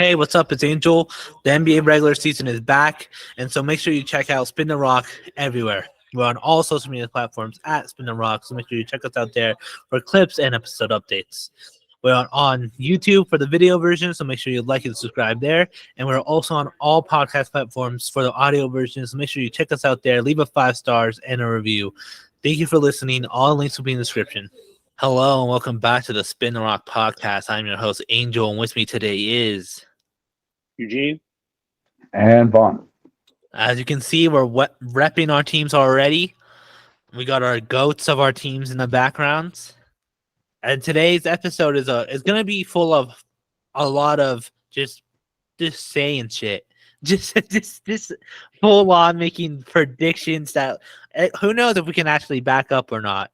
Hey, what's up? It's Angel. The NBA regular season is back, and so make sure you check out Spin the Rock everywhere. We're on all social media platforms at Spin the Rock, so make sure you check us out there for clips and episode updates. We're on YouTube for the video version, so make sure you like and subscribe there. And we're also on all podcast platforms for the audio version, so make sure you check us out there. Leave a 5 stars and a review. Thank you for listening. All links will be in the description. Hello and welcome back to the Spin the Rock podcast. I'm your host, Angel, and with me today is Eugene. And Vaughn. As you can see, we're repping our teams already. We got our goats of our teams in the backgrounds. And today's episode is going to be full of a lot of just saying shit. Just full on making predictions that who knows if we can actually back up or not.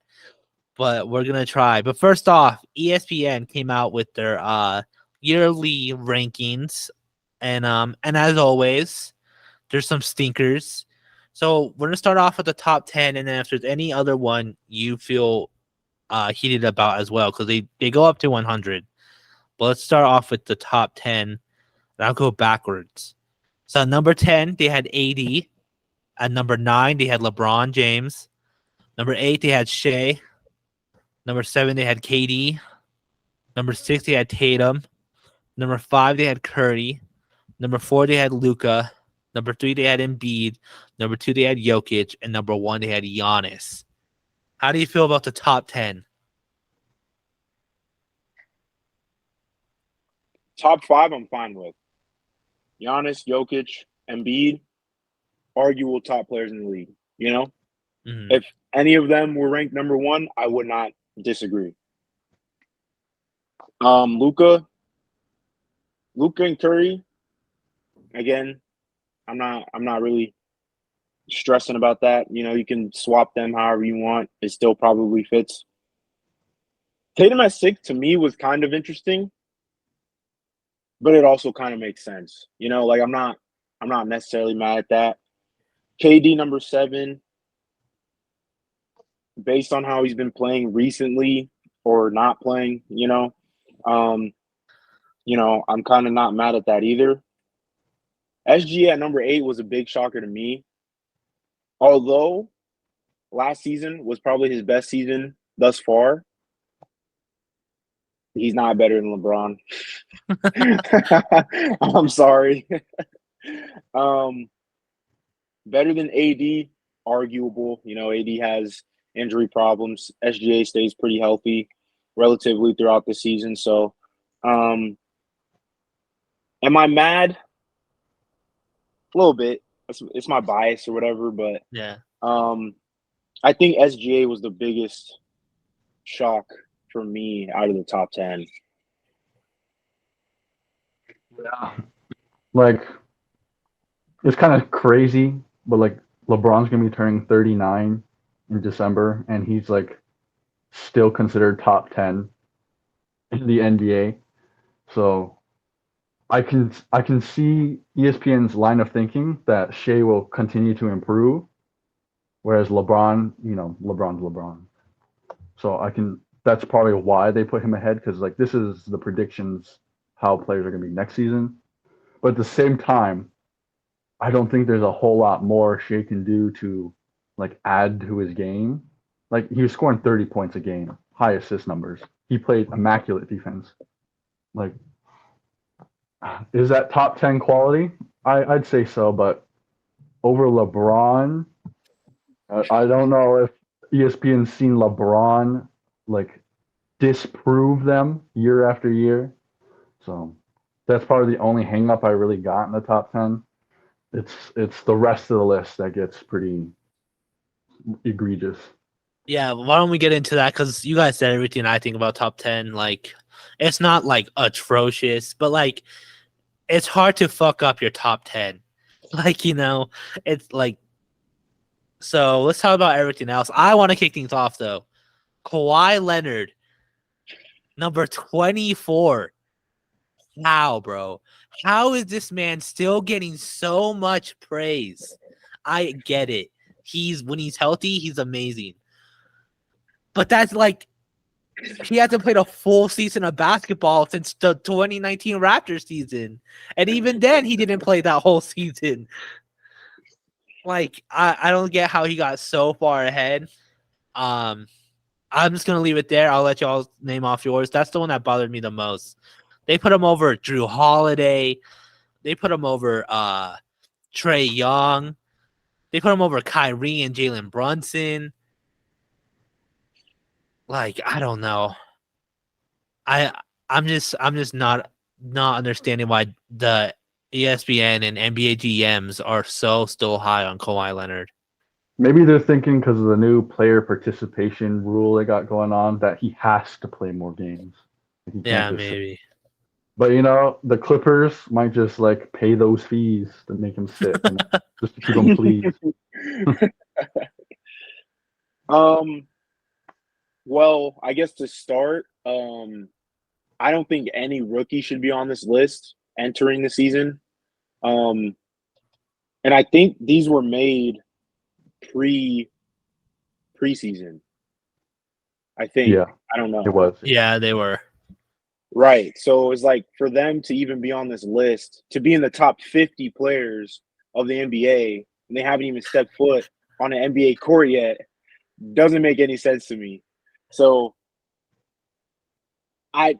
But we're going to try. But first off, ESPN came out with their yearly rankings. And as always, there's some stinkers. So we're gonna start off with the top 10, and then if there's any other one you feel heated about as well, because they go up to 100. But let's start off with the top 10, and I'll go backwards. So at number 10, they had AD. At number 9, they had LeBron James. Number 8, they had Shea. Number 7, they had KD. Number 6, they had Tatum. Number 5, they had Curry. Number 4, they had Luka. Number 3, they had Embiid. Number 2, they had Jokic. And number 1, they had Giannis. How do you feel about the top 10? Top 5, I'm fine with. Giannis, Jokic, Embiid, arguable top players in the league. You know, if any of them were ranked number 1, I would not disagree. Luka and Curry. Again, I'm not really stressing about that. You know, you can swap them however you want. It still probably fits. Tatum at 6 to me was kind of interesting, but it also kind of makes sense. You know, like I'm not necessarily mad at that. KD number 7, based on how he's been playing recently or not playing, I'm kind of not mad at that either. SGA at number 8 was a big shocker to me. Although last season was probably his best season thus far, he's not better than LeBron. I'm sorry. Better than AD, arguable. You know, AD has injury problems. SGA stays pretty healthy relatively throughout the season. So, am I mad? A little bit. It's my bias or whatever, but yeah. I think SGA was the biggest shock for me out of the top 10. Yeah. Like, it's kind of crazy, but like LeBron's gonna be turning 39 in December, and he's like still considered top 10 in the NBA. So I can see ESPN's line of thinking that Shea will continue to improve, whereas LeBron, LeBron's LeBron. So that's probably why they put him ahead, because like this is the predictions how players are going to be next season. But at the same time, I don't think there's a whole lot more Shea can do to like add to his game. Like he was scoring 30 points a game, high assist numbers. He played immaculate defense. Like, is that top 10 quality? I'd say so, but over LeBron, I don't know if ESPN's seen LeBron like disprove them year after year. So that's probably the only hang up I really got in the top 10. It's the rest of the list that gets pretty egregious. Yeah, why don't we get into that? Because you guys said everything I think about top 10. Like, it's not like atrocious, but like, it's hard to fuck up your top 10. Like, it's like. So let's talk about everything else. I want to kick things off though. Kawhi Leonard, number 24. How, bro? How is this man still getting so much praise? I get it. When he's healthy, he's amazing. But that's like he hasn't played a full season of basketball since the 2019 Raptors season, and even then, he didn't play that whole season. Like, I don't get how he got so far ahead. I'm just gonna leave it there. I'll let y'all name off yours. That's the one that bothered me the most. They put him over Drew Holiday. They put him over Trey Young. They put him over Kyrie and Jalen Brunson. Like, I don't know. I'm just not understanding why the ESPN and NBA GMs are so still high on Kawhi Leonard. Maybe they're thinking because of the new player participation rule they got going on that he has to play more games. He can't Yeah, just sit. maybe. But the Clippers might just like pay those fees to make him sit, just to keep him pleased. Well, I guess to start, I don't think any rookie should be on this list entering the season. And I think these were made preseason. I think. Yeah, I don't know. it was. Yeah, they were. Right. So it's like for them to even be on this list, to be in the top 50 players of the NBA, and they haven't even stepped foot on an NBA court yet, doesn't make any sense to me. So I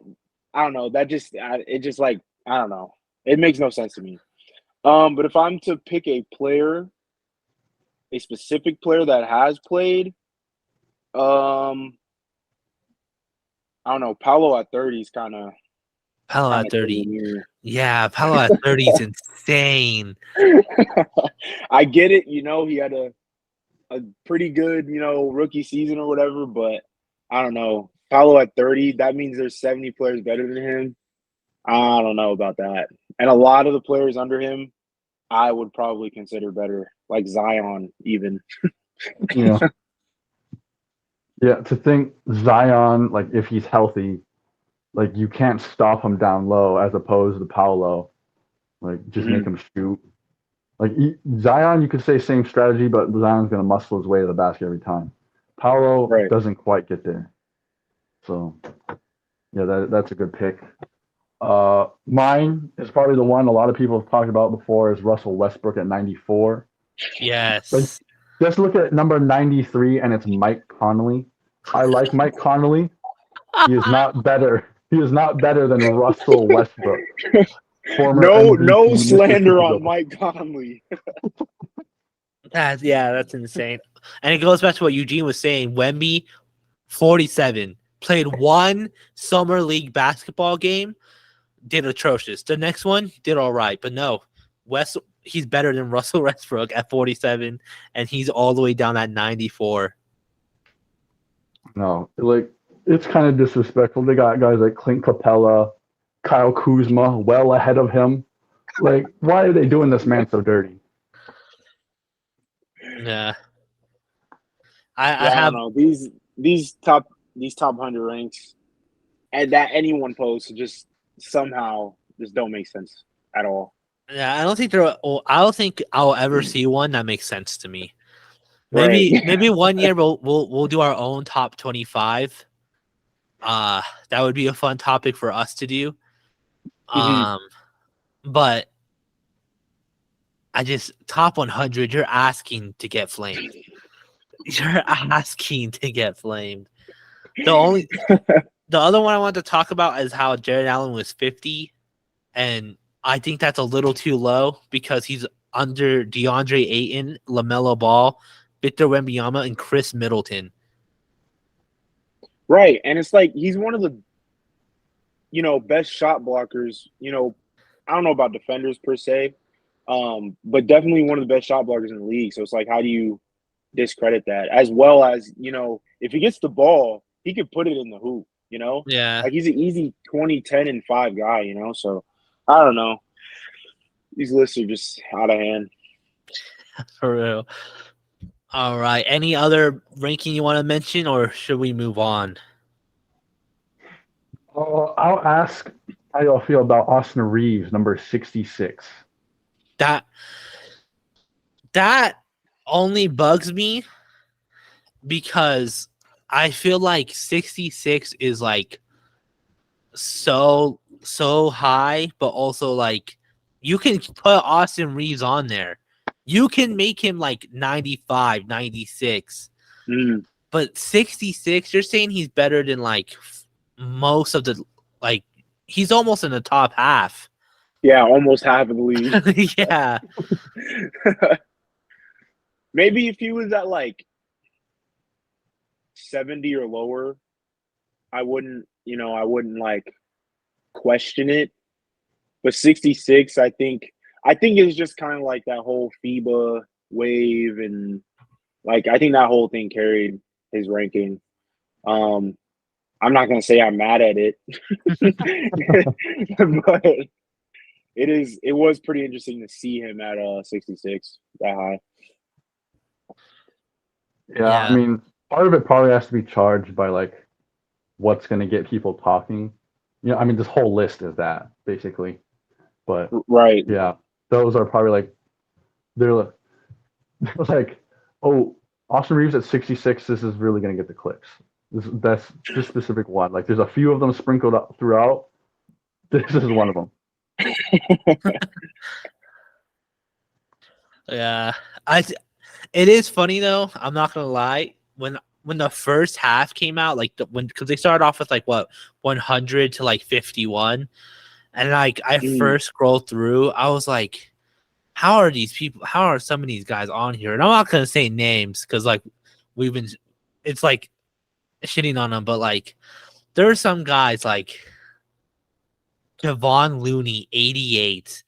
don't know. That just it just like I don't know. It makes no sense to me. But if I'm to pick a player, a specific player that has played, I don't know. Paolo at 30 is kind of Paolo at 30. Yeah, Paolo at 30 is insane. I get it. He had a pretty good, rookie season or whatever, but I don't know. Paolo at 30, that means there's 70 players better than him. I don't know about that. And a lot of the players under him, I would probably consider better, like Zion even. Yeah. Yeah, to think Zion, like if he's healthy, like you can't stop him down low as opposed to Paolo. Like just make him shoot. Like Zion, you could say same strategy, but Zion's gonna muscle his way to the basket every time. Paolo doesn't quite get there. So yeah, that's a good pick. Mine is probably the one a lot of people have talked about before is Russell Westbrook at 94. Yes. Like, just look at number 93, and it's Mike Conley. I like Mike Conley. He is not better. He is not better than Russell Westbrook. No slander on Mike Conley. That's insane. And it goes back to what Eugene was saying. Wemby, 47, played one summer league basketball game, did atrocious. The next one did all right, but no, he's better than Russell Westbrook at 47, and he's all the way down at 94. No, like it's kind of disrespectful. They got guys like Clint Capella, Kyle Kuzma, well ahead of him. Like, why are they doing this man so dirty? Yeah, I don't know these top 100 ranks, and that anyone posts just somehow just don't make sense at all. Yeah, I don't think I'll ever see one that makes sense to me. Maybe one year we'll do our own top 25. That would be a fun topic for us to do. But I just top 100. You're asking to get flamed. You're asking to get flamed. The other one I want to talk about is how Jared Allen was 50, and I think that's a little too low because he's under DeAndre Ayton, LaMelo Ball, Victor Wembanyama, and Chris Middleton. Right, and it's like he's one of the, best shot blockers. I don't know about defenders per se, but definitely one of the best shot blockers in the league. So it's like, how do you discredit that? As well as, if he gets the ball, he could put it in the hoop. Yeah, like he's an easy 20, 10, and 5 guy. So I don't know. These lists are just out of hand. for real. All right. Any other ranking you want to mention, or should we move on? I'll ask how y'all feel about Austin Reeves, number 66. That only bugs me because I feel like 66 is like so high, but also like you can put Austin Reeves on there. You can make him like 95, 96. Mm. But 66, you're saying he's better than like most of the like he's almost in the top half. Yeah, almost half of the league. Yeah. Maybe if he was at like 70 or lower, I wouldn't like question it. But 66, I think it's just kind of like that whole FIBA wave, and like I think that whole thing carried his ranking. I'm not gonna say I'm mad at it, but it was pretty interesting to see him at 66 that high. Yeah, I mean, part of it probably has to be charged by like what's going to get people talking. You know, I mean, this whole list is that basically. But Right. yeah, those are probably like they're like, oh, Austin Reeves at 66. This is really going to get the clicks. That's this specific one. Like, there's a few of them sprinkled up throughout. This is one of them. Yeah, it is funny though. I'm not gonna lie. When the first half came out, like because they started off with like what 100 to like 51, and like I first scrolled through, I was like, how are these people? How are some of these guys on here? And I'm not gonna say names because like it's like shitting on them, but like there are some guys like Kevon Looney, 88.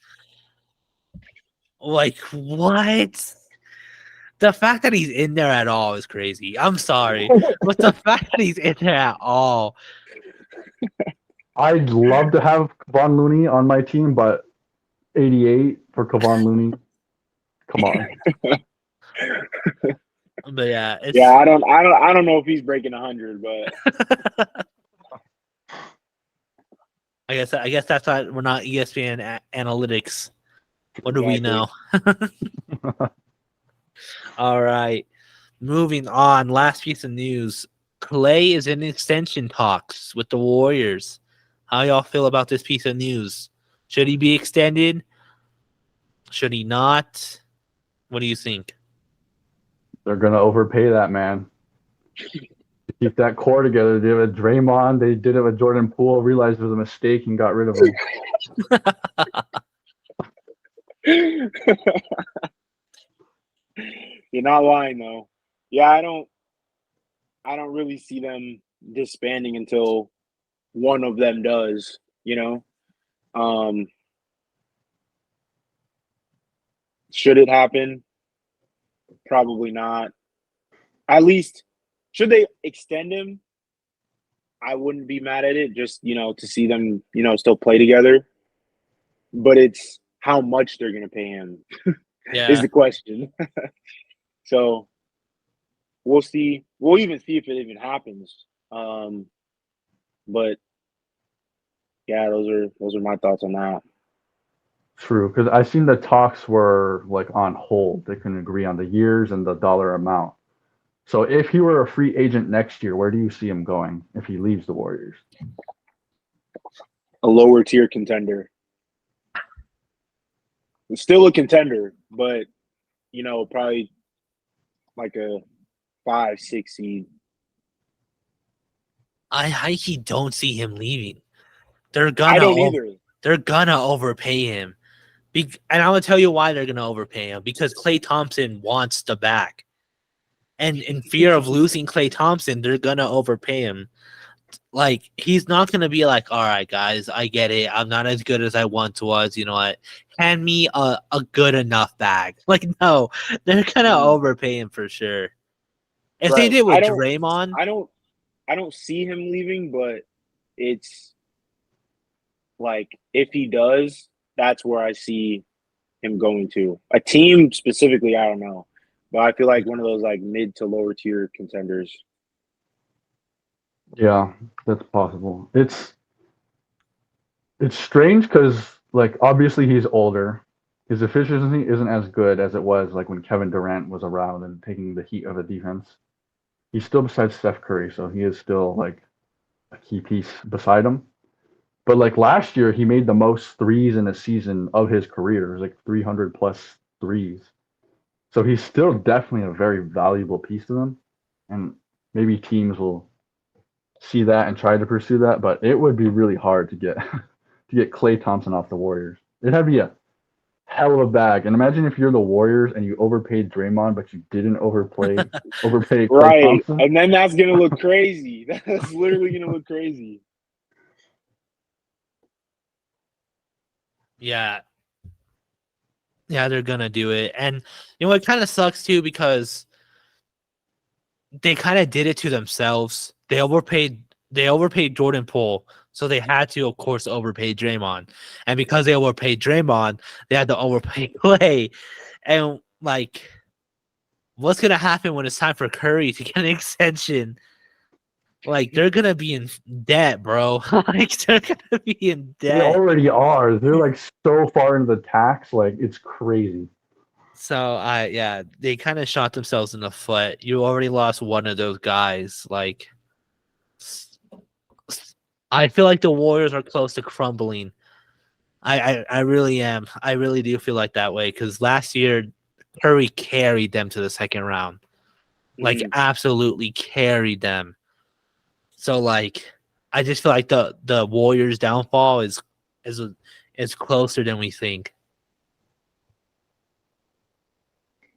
Like what? The fact that he's in there at all is crazy. I'm sorry, but the fact that he's in there at all. I'd love to have Kevon Looney on my team, but 88 for Kevon Looney. Come on. But yeah, I don't know if he's breaking 100, but I guess that's why we're not ESPN analytics. What do we know? All right, moving on. Last piece of news: Klay is in extension talks with the Warriors. How y'all feel about this piece of news? Should he be extended? Should he not? What do you think? They're gonna overpay that man. Keep that core together. They did it with Draymond. They did it with Jordan Poole. Realized it was a mistake and got rid of him. You're not lying though. Yeah, I don't really see them disbanding until one of them does, you know. Should it happen? Probably not. At least should they extend him? I wouldn't be mad at it, just to see them, still play together. But it's how much they're gonna pay him is the question. So we'll see. We'll even see if it even happens. But yeah, those are my thoughts on that. True, because I seen the talks were like on hold. They couldn't agree on the years and the dollar amount. So if he were a free agent next year, where do you see him going if he leaves the Warriors? A lower tier contender. It's still a contender, but probably like a 5-6 seed. I don't see him leaving. I don't either. They're gonna overpay him. And I'm gonna tell you why they're gonna overpay him, because Klay Thompson wants the back. And in fear of losing Klay Thompson, they're gonna overpay him. Like, he's not gonna be like, all right, guys, I get it. I'm not as good as I once was. You know what? Hand me a good enough bag. Like, no, they're gonna overpay him for sure. If they did with Draymond, I don't see him leaving, but it's like if he does, that's where I see him going to. A team specifically, I don't know. But I feel like one of those like mid to lower tier contenders. Yeah, that's possible. It's strange because like obviously he's older. His efficiency isn't as good as it was like when Kevin Durant was around and taking the heat of the defense. he's still beside Steph Curry, so he is still like a key piece beside him. But like last year, he made the most threes in a season of his career. It was like 300 plus threes. So he's still definitely a very valuable piece to them. And maybe teams will see that and try to pursue that, but it would be really hard to get to get Klay Thompson off the Warriors. It'd have to be a hell of a bag. And imagine if you're the Warriors and you overpaid Draymond, but you didn't overpay Klay Right. Thompson. And then that's gonna look crazy. That's literally gonna look crazy. Yeah. Yeah, they're gonna do it. And you know it kind of sucks too because they kind of did it to themselves. They overpaid Jordan Poole, so they had to, of course, overpay Draymond. And because they overpaid Draymond, they had to overpay Klay. And like, what's gonna happen when it's time for Curry to get an extension? Like, they're gonna be in debt, bro. Like, they're gonna be in They debt. already are. They're like so far into the tax, like it's crazy. So yeah, they kind of shot themselves in the foot. You already lost one of those guys. Like, I feel like the Warriors are close to crumbling. I really am. I really do feel like that way because last year Curry carried them to the second round. Like, absolutely carried them. So like, I just feel like the Warriors' downfall is closer than we think.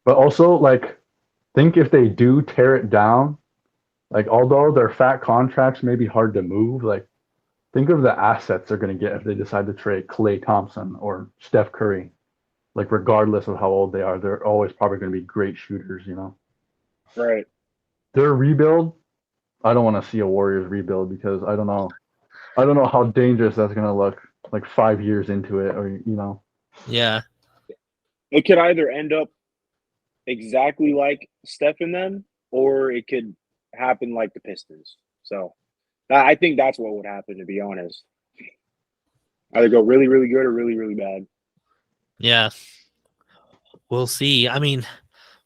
But also, like, think if they do tear it down, like, although their fat contracts may be hard to move, like, think of the assets they're going to get if they decide to trade Klay Thompson or Steph Curry. Like, regardless of how old they are, they're always probably going to be great shooters, you know? Right. Their rebuild, I don't want to see a Warriors rebuild because I don't know how dangerous that's going to look like 5 years into it, or, you know? Yeah. It could either end up exactly like Steph and them, or it could happen like the Pistons. So I think that's what would happen, to be honest. Either go really, really good or really, really bad. Yeah. We'll see. I mean,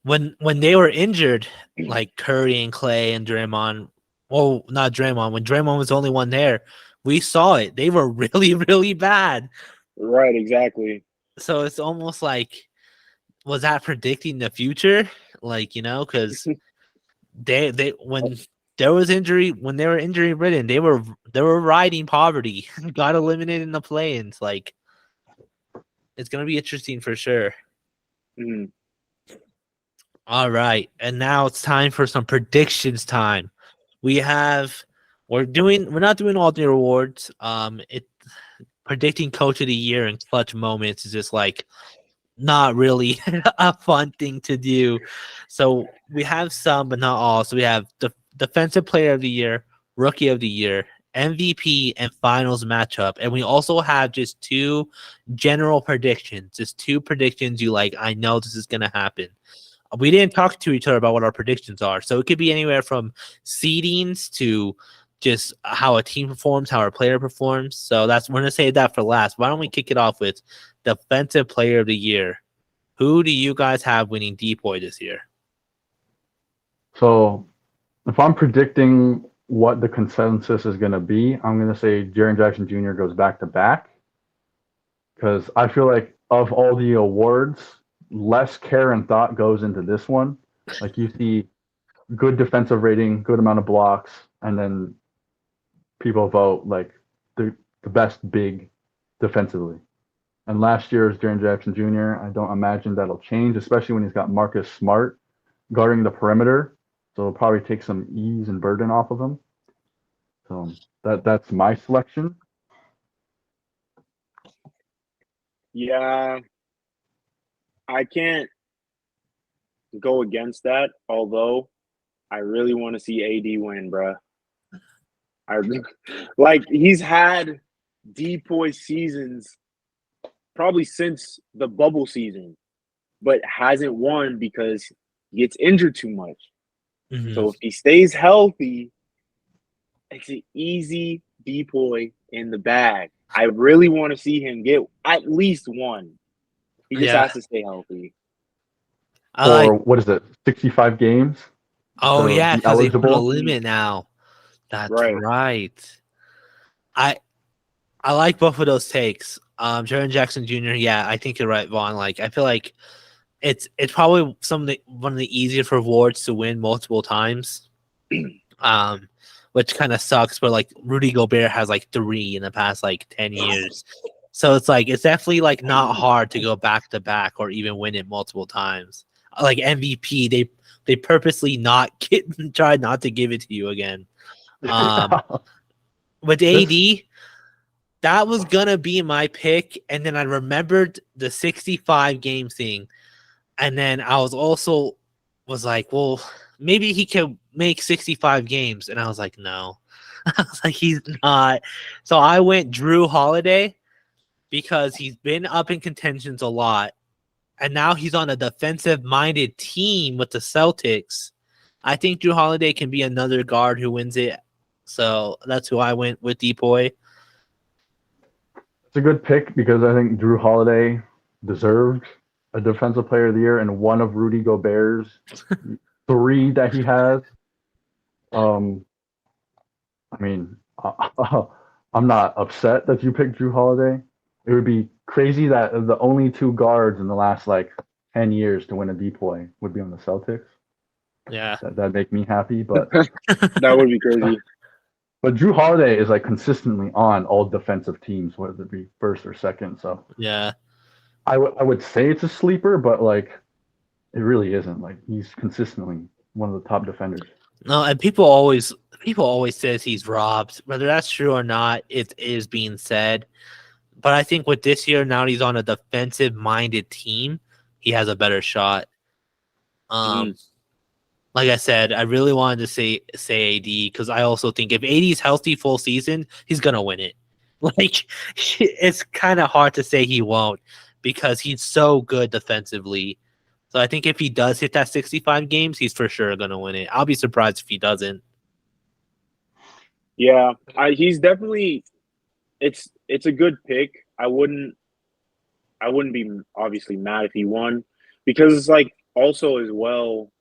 when they were injured, like Curry and Klay and Draymond, well, not Draymond, when Draymond was the only one there, we saw it. They were really, really bad. Right, exactly. So it's almost like, was that predicting the future? Like, you know, because they when there was injury, when they were injury ridden, they were riding poverty, got eliminated in the play-ins. Like, it's gonna be interesting for sure. Mhm. All right, and now it's time for some predictions time. We're not doing all the awards. Predicting coach of the year in clutch moments is just like not really a fun thing to do. So we have some, but not all. So we have the defensive player of the year, rookie of the year, MVP, and finals matchup. And we also have just two general predictions, just two predictions you like. I know this is gonna happen. We didn't talk to each other about what our predictions are. So it could be anywhere from seedings to just how a team performs, how our player performs. So we're gonna save that for last. Why don't we kick it off with defensive player of the year? Who do you guys have winning DPOY this year? So if I'm predicting what the consensus is going to be, I'm going to say Jaren Jackson Jr. goes back to back because I feel like of all the awards, less care and thought goes into this one. Like you see good defensive rating, good amount of blocks, and then people vote like the best big defensively. And last year's Jaren Jackson Jr., I don't imagine that'll change, especially when he's got Marcus Smart guarding the perimeter. So it'll probably take some ease and burden off of him. So that's my selection. Yeah, I can't go against that, although I really want to see AD win, bruh. Like, he's had DPOY seasons probably since the bubble season, but hasn't won because he gets injured too much. Mm-hmm. So if he stays healthy, it's an easy DPOY in the bag. I really want to see him get at least one. He just has to stay healthy. Or what is it, 65 games? Oh to yeah, be because they put a eligible. limit now. That's Right. right. I I like both of those takes. Jaron Jackson Jr. Yeah, I think you're right, Vaughn. Like I feel like it's probably one of the easiest rewards to win multiple times. Which kind of sucks, but like Rudy Gobert has like 3 in the past like 10 years. So it's like it's definitely like not hard to go back to back or even win it multiple times. Like MVP, they purposely try not to give it to you again. With AD, that was gonna be my pick, and then I remembered the 65 game thing, and then I was like, well, maybe he can make 65 games, and I was like, no, I was like, he's not. So I went Drew Holiday because he's been up in contentions a lot, and now he's on a defensive-minded team with the Celtics. I think Drew Holiday can be another guard who wins it. So that's who I went with, Depoy. It's a good pick because I think Drew Holiday deserved a Defensive Player of the Year and one of Rudy Gobert's 3 that he has. I mean, I'm not upset that you picked Drew Holiday. It would be crazy that the only 2 guards in the last like 10 years to win a Depoy would be on the Celtics. Yeah. That'd make me happy, but That would be crazy. But Drew Holiday is like consistently on all defensive teams, whether it be first or second. So Yeah. I would say it's a sleeper, but like it really isn't. Like he's consistently one of the top defenders. No, and people always says he's robbed. Whether that's true or not, it is being said. But I think with this year, now he's on a defensive minded team, he has a better shot. Like I said, I really wanted to say AD because I also think if AD is healthy full season, he's gonna win it. Like it's kind of hard to say he won't because he's so good defensively. So I think if he does hit that 65 games, he's for sure gonna win it. I'll be surprised if he doesn't. Yeah, he's definitely. It's a good pick. I wouldn't be obviously mad if he won because it's like also as well.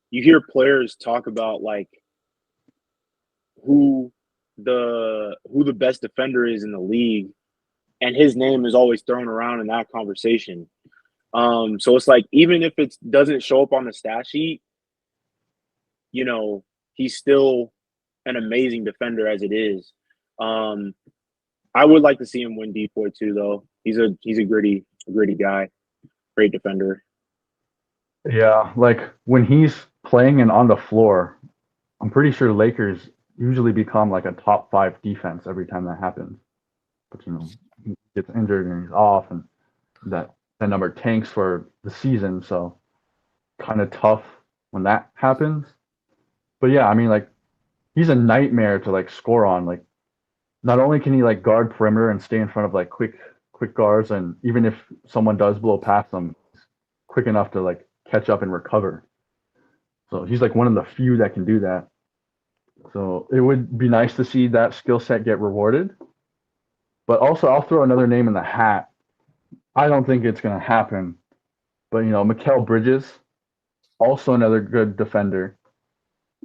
You hear players talk about like who the best defender is in the league, and his name is always thrown around in that conversation. So it's like even if it doesn't show up on the stat sheet, you know, he's still an amazing defender as it is. I would like to see him win Depoy too, though. He's a gritty guy, great defender. Yeah, like when he's playing and on the floor, I'm pretty sure Lakers usually become like a top 5 defense every time that happens. But he gets injured and he's off, and that number tanks for the season. So kind of tough when that happens. But yeah, I mean, like he's a nightmare to like score on. Like not only can he like guard perimeter and stay in front of like quick guards, and even if someone does blow past him, he's quick enough to like catch up and recover. So he's like one of the few that can do that. So it would be nice to see that skill set get rewarded. But also, I'll throw another name in the hat. I don't think it's going to happen. But, Mikal Bridges, also another good defender.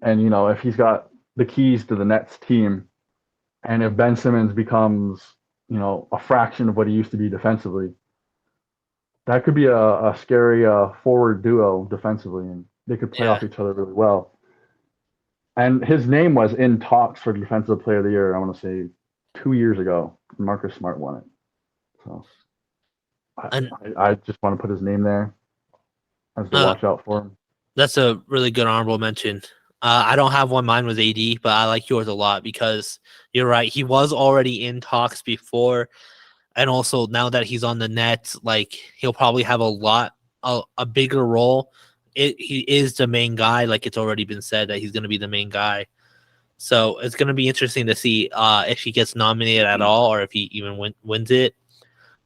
And, if he's got the keys to the Nets team, and if Ben Simmons becomes, a fraction of what he used to be defensively, that could be a scary forward duo defensively, and they could play off each other really well. And his name was in talks for Defensive Player of the Year, I want to say 2 years ago. Marcus Smart won it. So I just want to put his name there as to watch out for him. That's a really good honorable mention. I don't have one. Mine was AD, but I like yours a lot because you're right. He was already in talks before. And also now that he's on the Nets, like he'll probably have a bigger role. He is the main guy. Like it's already been said that he's going to be the main guy. So it's going to be interesting to see if he gets nominated at all or if he even wins it.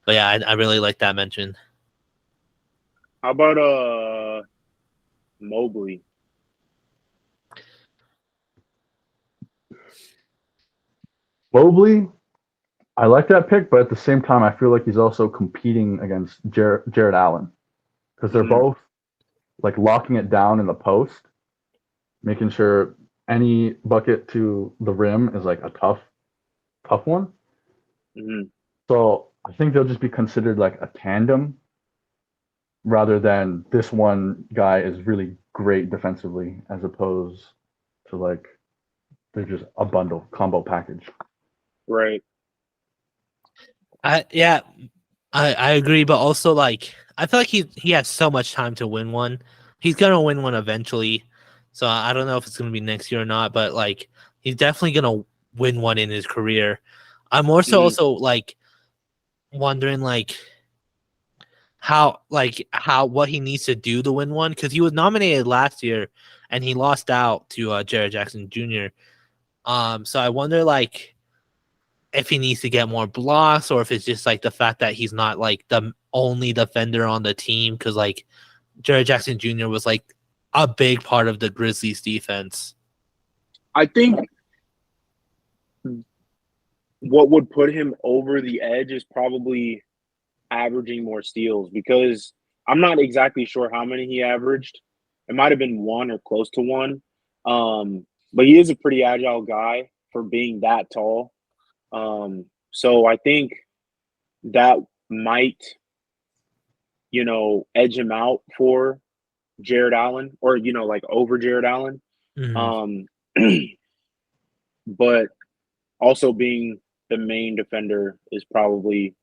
But yeah, I really like that mention. How about Mobley? Mobley, I like that pick, but at the same time, I feel like he's also competing against Jared Allen because they're both like locking it down in the post. making sure any bucket to the rim is like a tough one. Mhm. So I think they'll just be considered like a tandem rather than this one guy is really great defensively as opposed to like they're just a combo package. Right. I agree, but also like I feel like he has so much time to win one. He's gonna win one eventually. So I don't know if it's gonna be next year or not, but like he's definitely gonna win one in his career. I'm more so Mhm. also like wondering like how what he needs to do to win one because he was nominated last year and he lost out to Jared Jackson Jr. So I wonder like if he needs to get more blocks or if it's just like the fact that he's not like the only defender on the team because like Jared Jackson Jr. was like a big part of the Grizzlies defense. I think what would put him over the edge is probably averaging more steals because I'm not exactly sure how many he averaged. It might have been one or close to one. But he is a pretty agile guy for being that tall. So I think that might, edge him out for Jared Allen or, like over Jared Allen. Um, but also being the main defender is probably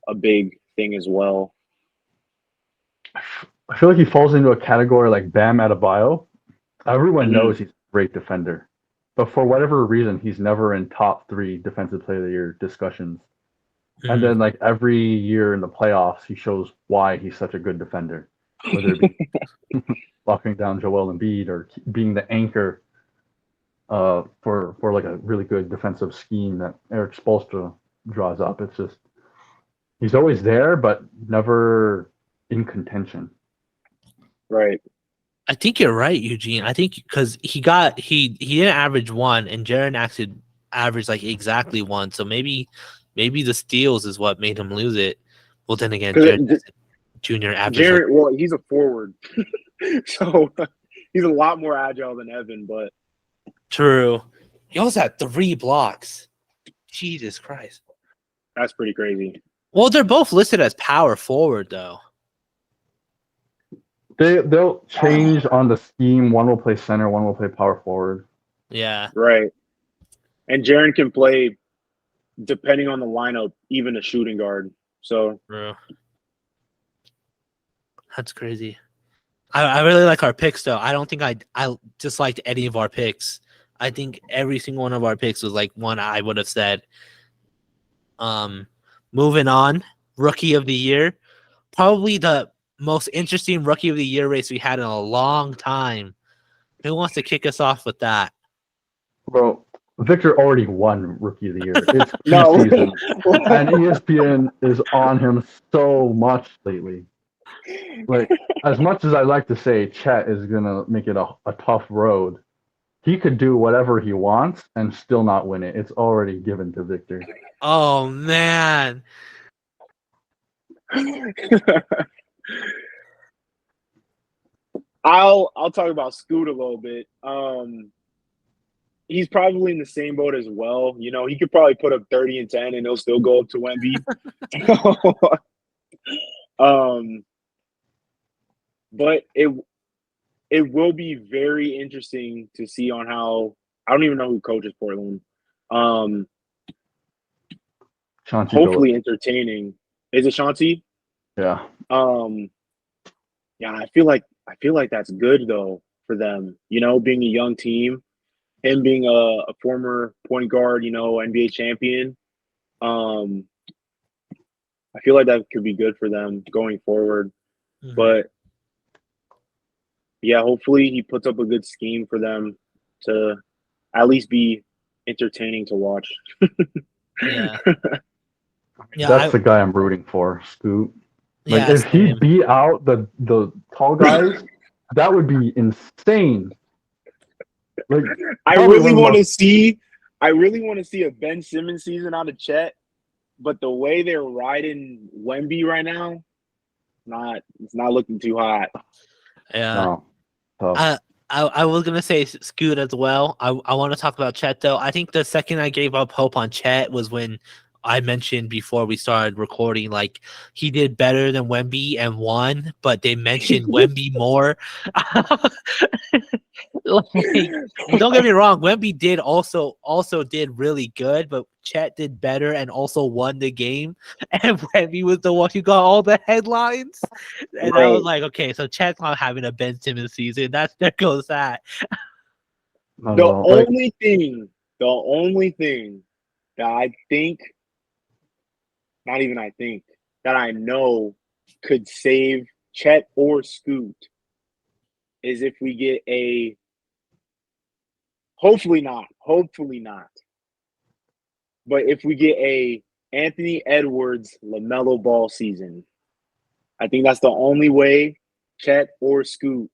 a big thing as well. I feel like he falls into a category like Bam Adebayo. Everyone Mhm. knows he's a great defender, but for whatever reason, he's never in top 3 defensive player of the year discussions. And then like every year in the playoffs, he shows why he's such a good defender, whether it be locking down Joel Embiid or being the anchor for like a really good defensive scheme that Eric Spoelstra draws up. It's just he's always there, but never in contention. Right. I think you're right, Eugene. I think because he didn't average one, and Jaren actually averaged like exactly one. So maybe the steals is what made him lose it. Well, then again, Jaren Jr. averaged like Jared, well, he's a forward, so he's a lot more agile than Evan. But true. He also had 3 blocks. Jesus Christ. that's pretty crazy. Well, they're both listed as power forward though. They'll change on the scheme. One will play center, one will play power forward. Yeah. Right. And Jaren can play, depending on the lineup, even a shooting guard. So True. That's crazy. I really like our picks though. I don't think I disliked any of our picks. I think every single one of our picks was like one I would have said. Moving on, rookie of the year, probably the most interesting rookie of the year race we had in a long time. Who wants to kick us off with that? Bro, Victor already won Rookie of the Year. It's No. preseason, and ESPN is on him so much lately. Like, as much as I like to say Chet is gonna make it a tough road, he could do whatever he wants and still not win it. It's already given to Victor. Oh man. I'll talk about Scoot a little bit. He's probably in the same boat as well. He could probably put up 30 and 10 and he'll still go up to Wemby. But it will be very interesting to see on how I don't even know who coaches Portland. Chauncey Hopefully Billups. entertaining. Is it Chauncey? Yeah. Yeah, I feel like that's good though for them. Being a young team, him being a former point guard, NBA champion. I feel like that could be good for them going forward. Mhm. But yeah, hopefully he puts up a good scheme for them to at least be entertaining to watch. Yeah. Yeah, That's the guy I'm rooting for, Scoot. Like, yeah, if he same. beat out the tall guys, that would be insane. Like, I probably really one of the want to most- see a Ben Simmons season out of Chet, but the way they're riding Wemby right now, it's not looking too hot. Yeah. No. Tough. I was gonna say Scoot as well. I want to talk about Chet though. I think the second I gave up hope on Chet was when I mentioned before we started recording, like he did better than Wemby and won, but they mentioned Wemby more. Like, don't get me wrong, Wemby did also did really good, but Chet did better and also won the game. And Wemby was the one who got all the headlines. And I was Right. like, okay, so Chet's not having a Ben Simmons season. There goes that. Not at The all. Like, only thing that I think, not even I think, that I know could save Chet or Scoot is if we get a, hopefully not, but if we get a Anthony Edwards LaMelo Ball season. I think that's the only way Chet or Scoot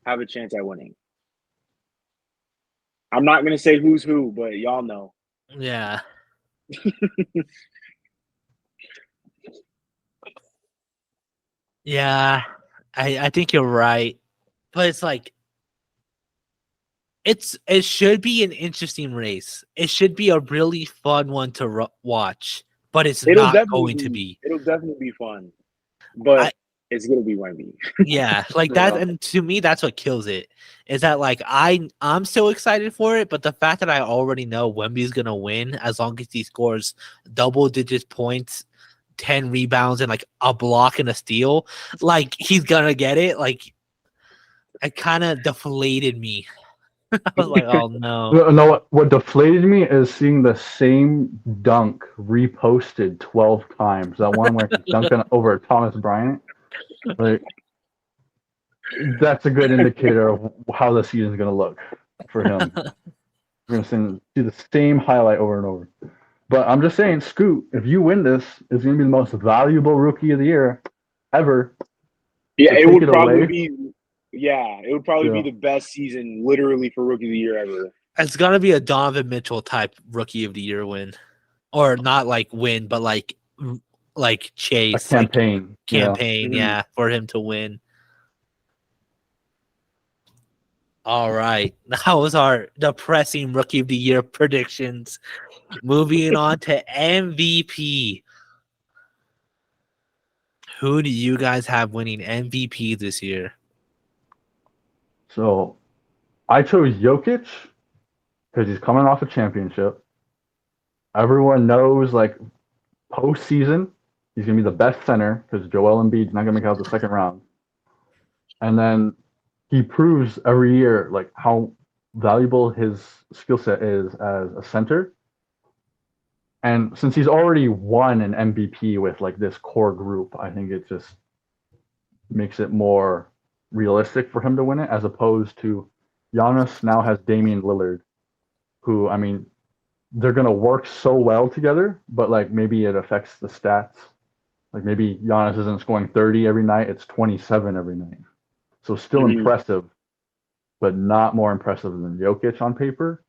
have a chance at winning. I'm not going to say who's who, but y'all know. Yeah. Yeah. I think you're right. But it's like it should be an interesting race. It should be a really fun one to watch, but it's not going to be. It'll definitely be fun, I but it's gonna be Wemby. Yeah, like that, Yeah. and to me, that's what kills it. Is that like I'm so excited for it, but the fact that I already know Wemby's gonna win as long as he scores double digit points, 10 rebounds, and like a block and a steal, like he's gonna get it. Like it kind of deflated me. I was like, oh no. No, what deflated me is seeing the same dunk reposted 12 times. That one where he's dunking over Thomas Bryant. Like, that's a good indicator of how the season's going to look for him. We're going to see the same highlight over and over. But I'm just saying, Scoot, if you win this, it's going to be the most valuable rookie of the year ever. Yeah, To it take would it probably away, be. Yeah, it would probably be yeah. the best season, literally, for Rookie of the Year ever. It's gonna be a Donovan Mitchell type Rookie of the Year win, or not like win, but like A chase, like campaign. Yeah. campaign, Mhm. yeah, for him to win. All right, that was our depressing Rookie of the Year predictions. Moving on to MVP. Who do you guys have winning MVP this year? So I chose Jokic because he's coming off a championship. Everyone knows, like, postseason, he's going to be the best center because Joel Embiid's not going to make out the second round. And then he proves every year, like, how valuable his skill set is as a center. And since he's already won an MVP with, like, this core group, I think it just makes it more realistic for him to win it, as opposed to Giannis now has Damian Lillard, who, I mean, they're going to work so well together, but like maybe it affects the stats. Like maybe Giannis isn't scoring 30 every night, it's 27 every night. So still Mhm. impressive, but not more impressive than Jokic on paper.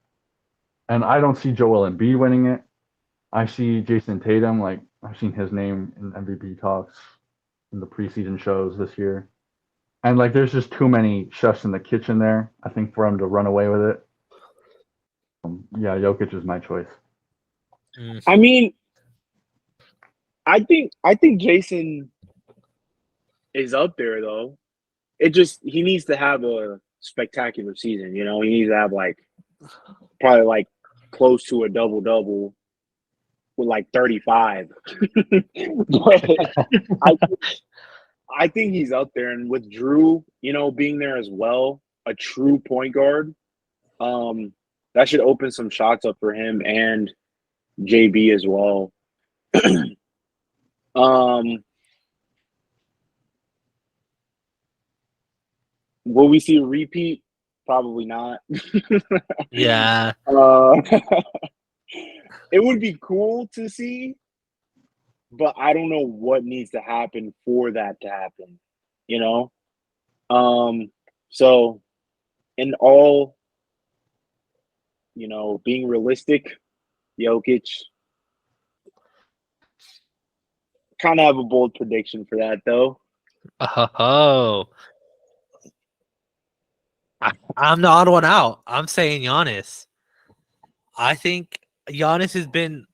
And I don't see Joel Embiid winning it. I see Jason Tatum, like I've seen his name in MVP talks in the preseason shows this year. And like there's just too many chefs in the kitchen there, I think, for him to run away with it. Yeah, Jokic is my choice. I mean, I think Jason is up there though. It just he needs to have a spectacular season. You know, he needs to have like probably like close to a double double with like 35. But I I think he's up there, and with Drew, you know, being there as well, a true point guard, um, that should open some shots up for him and JB as well. Um, will we see a repeat? Probably not. Yeah, uh, it would be cool to see, but I don't know what needs to happen for that to happen. You know, so in all, you know, being realistic, Jokic kind of have a bold prediction for that though. oh, I'm the odd one out. I'm saying Giannis. I think Giannis has been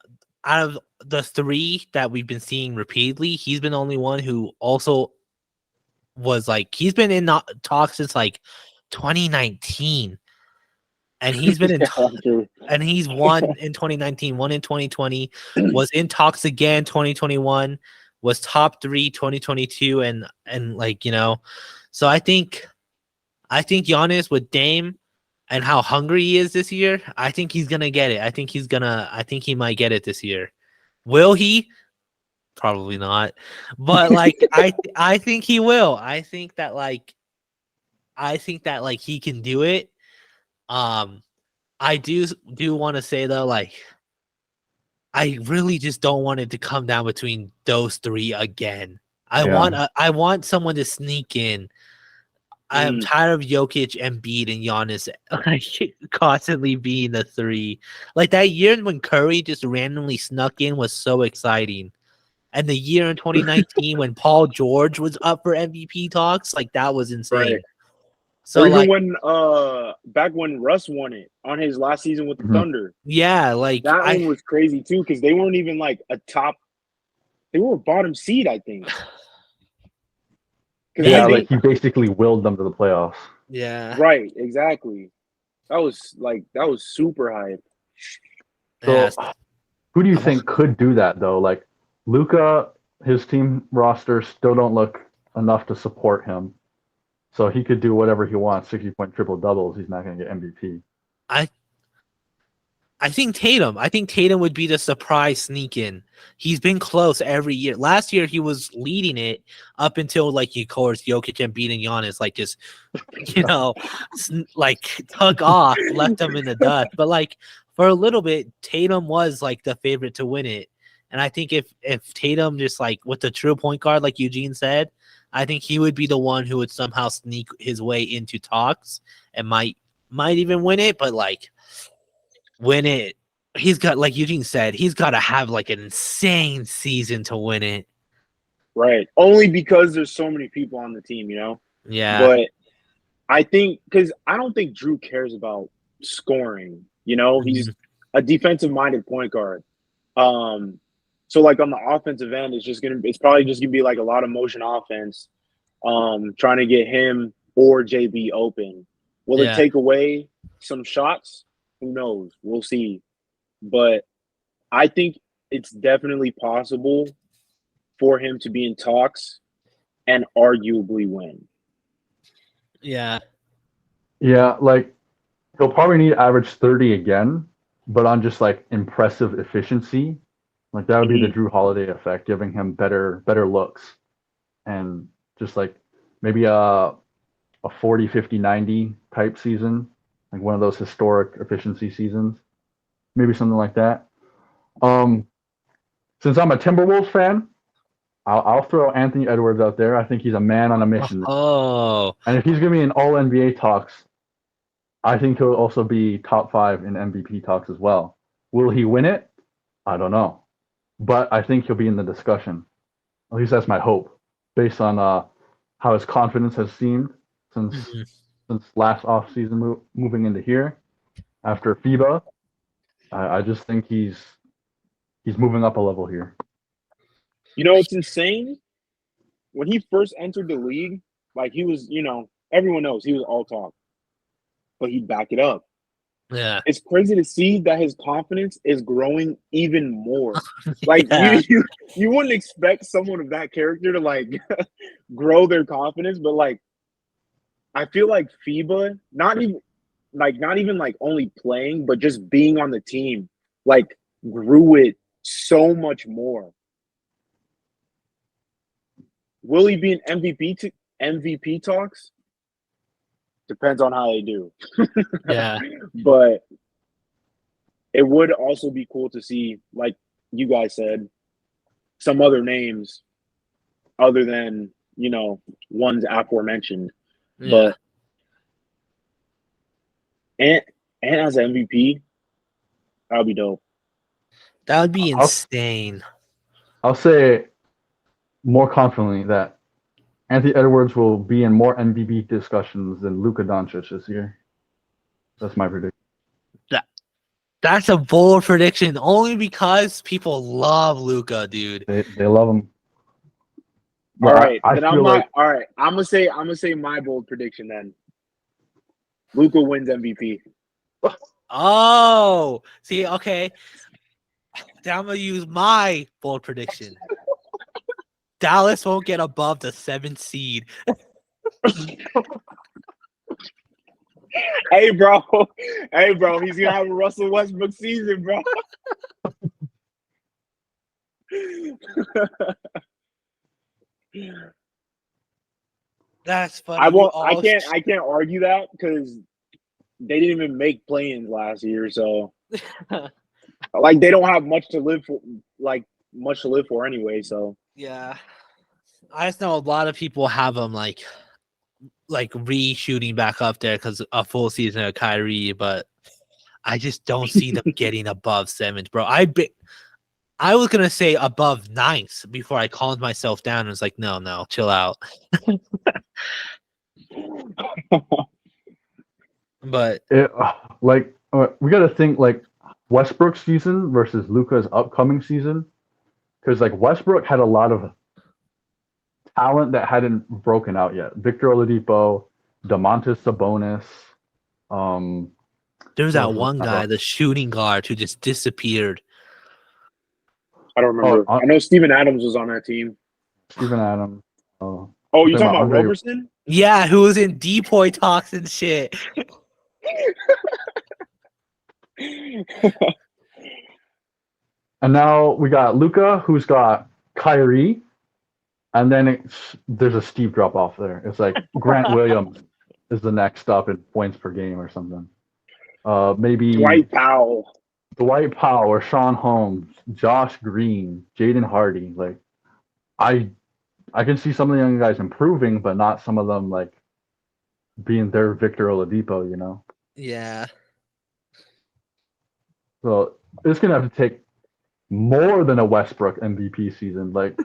out of the three that we've been seeing repeatedly. He's been the only one who also was like he's been in talks since like 2019, and he's been in Yeah, true. and he's won in 2019, won in 2020, was in talks again 2021, was top 3 2022, and like so I think Giannis with Dame and how hungry he is this year, I think he's gonna get it. I think he might get it this year. Will he? Probably not. But like I think he will. I think that he can do it. I do want to say though, like I really just don't want it to come down between those three again. I want someone to sneak in. I'm tired of Jokic, Embiid, and Giannis like constantly being the three. Like that year when Curry just randomly snuck in was so exciting. And the year in 2019 when Paul George was up for MVP talks, like that was insane. Right. So or even like when back when Russ won it on his last season with the Thunder. Yeah, like that one was crazy too, because they weren't even like a top, they were a bottom seed, I think. Yeah, like he basically willed them to the playoffs. Yeah. Right, exactly. That was super hype. So who do you think could do that though? Like Luka, his team roster still don't look enough to support him. So he could do whatever he wants, 60-point triple doubles. He's not going to get MVP. I think Tatum. I think Tatum would be the surprise sneak in. He's been close every year. Last year he was leading it up until like of course Jokic and beating Giannis like just like tug off, left him in the dust. But like for a little bit, Tatum was like the favorite to win it. And I think if Tatum just like with the true point guard, like Eugene said, I think he would be the one who would somehow sneak his way into talks and might even win it. But like win it, he's got, like Eugene said, he's got to have like an insane season to win it. Right. Only because there's so many people on the team, Yeah. But I think because I don't think Drew cares about scoring. He's a defensive-minded point guard. So like on the offensive end, it's probably just gonna be like a lot of motion offense, trying to get him or JB open. Will it take away some shots? Who knows? We'll see. But I think it's definitely possible for him to be in talks and arguably win. Yeah. Yeah, like he'll probably need to average 30 again, but on just like impressive efficiency. Like that would be the Drew Holiday effect, giving him better looks. And just like maybe a 40, 50, 90 type season, like one of those historic efficiency seasons. Maybe something like that. Since I'm a Timberwolves fan, I'll throw Anthony Edwards out there. I think he's a man on a mission. Oh. And if he's going to be in all NBA talks, I think he'll also be top 5 in MVP talks as well. Will he win it? I don't know. But I think he'll be in the discussion. At least that's my hope, based on how his confidence has seemed since last offseason moving into here after FIBA. I just think he's moving up a level here. It's insane. When he first entered the league, like he was, everyone knows he was all talk, but he'd back it up. Yeah. It's crazy to see that his confidence is growing even more. Like you wouldn't expect someone of that character to like grow their confidence, but like I feel like FIBA, not even like only playing, but just being on the team, like grew it so much more. Will he be in MVP talks? Depends on how they do. Yeah. But it would also be cool to see, like you guys said, some other names other than, ones aforementioned. Yeah. But and as an MVP, that would be dope. That would be insane. I'll say more confidently that Anthony Edwards will be in more MVP discussions than Luka Doncic this year. That's my prediction. That's a bold prediction only because people love Luca, dude. They love him. All right, I then feel like all right. I'm gonna say my bold prediction then. Luka wins MVP. Oh, see, okay. Then I'm gonna use my bold prediction. Dallas won't get above the 7th seed. Hey, bro. He's gonna have a Russell Westbrook season, bro. That's funny. I can't argue that because they didn't even make play-ins last year, so like they don't have much to live for anyway. So Yeah, I just know a lot of people have them like re-shooting back up there because a full season of Kyrie, but I just don't see them getting above 7th, bro. I was gonna say above 9th before I calmed myself down and was like, no, chill out. But we got to think like Westbrook's season versus Luka's upcoming season, because like Westbrook had a lot of talent that hadn't broken out yet. Victor Oladipo, Domantas Sabonis. there's Who that else was one that? guy, the shooting guard, who just disappeared. I don't remember. I know Steven Adams was on that team. Steven Adams. Oh, Oh, you talking about Andre Roberson? Yeah, who was in Depoy talks and shit. And now we got Luka, who's got Kyrie, and then there's a steep drop off there. It's like Grant Williams is the next up in points per game or something. Maybe Dwight Powell or Sean Holmes, Josh Green, Jaden Hardy. Like, I can see some of the young guys improving, but not some of them like being their Victor Oladipo, you know. Yeah. So it's gonna have to take more than a Westbrook MVP season, like